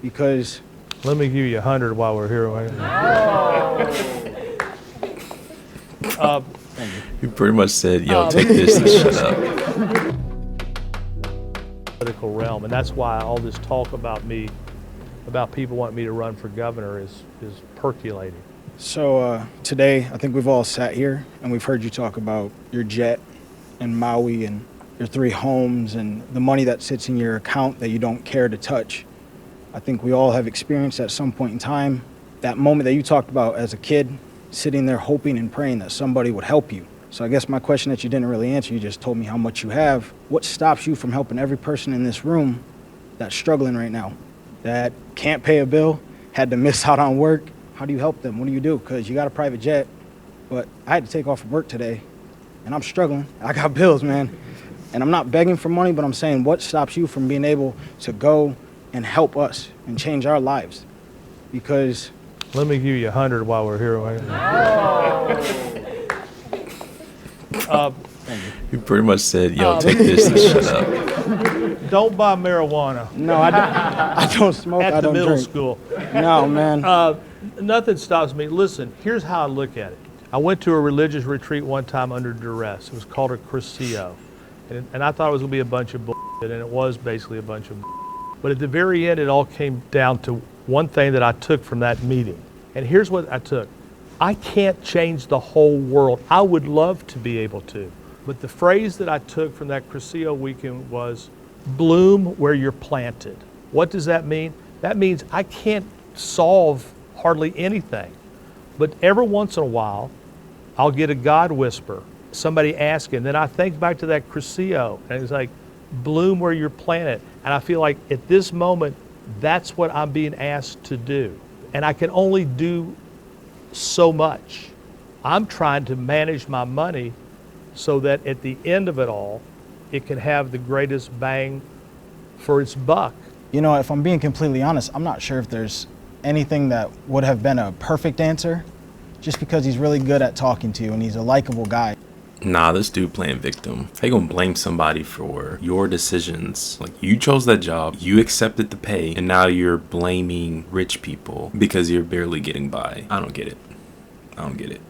because Let me give you 100 while we're here. You pretty much said, yo, take this and shut up. Political realm, and that's why all this talk about me, about people wanting me to run for governor is percolating. So today, I think we've all sat here and we've heard you talk about your jet and Maui and your 3 homes and the money that sits in your account that you don't care to touch. I think we all have experienced at some point in time that moment that you talked about as a kid, sitting there hoping and praying that somebody would help you. So I guess my question that you didn't really answer, you just told me how much you have. What stops you from helping every person in this room that's struggling right now, that can't pay a bill, had to miss out on work? How do you help them? What do you do? Because you got a private jet, but I had to take off from work today, and I'm struggling. I got bills, man. And I'm not begging for money, but I'm saying, what stops you from being able to go and help us and change our lives? Because Let me give you 100 while we're here. You pretty much said, yo, take this and shut up. Don't buy marijuana no, I don't smoke. at I the don't middle drink. school. No, man. Nothing stops me. Listen, here's how I look at it. I went to a religious retreat one time under duress. It was called a Crescio. And I thought it was going to be a bunch of bullshit, and it was basically a bunch of bullshit. But at the very end, it all came down to one thing that I took from that meeting. And here's what I took. I can't change the whole world. I would love to be able to. But the phrase that I took from that Crescio weekend was, bloom where you're planted. What does that mean? That means I can't solve hardly anything. But every once in a while, I'll get a God whisper, somebody asking. Then I think back to that Crescio, and it's like, bloom where you're planted. And I feel like at this moment, that's what I'm being asked to do. And I can only do so much. I'm trying to manage my money so that at the end of it all, it can have the greatest bang for its buck. You know, if I'm being completely honest, I'm not sure if there's anything that would have been a perfect answer, just because he's really good at talking to you and he's a likable guy. Nah, this dude playing victim. How you gonna blame somebody for your decisions? Like, you chose that job, you accepted the pay, and now you're blaming rich people because you're barely getting by. I don't get it. I don't get it.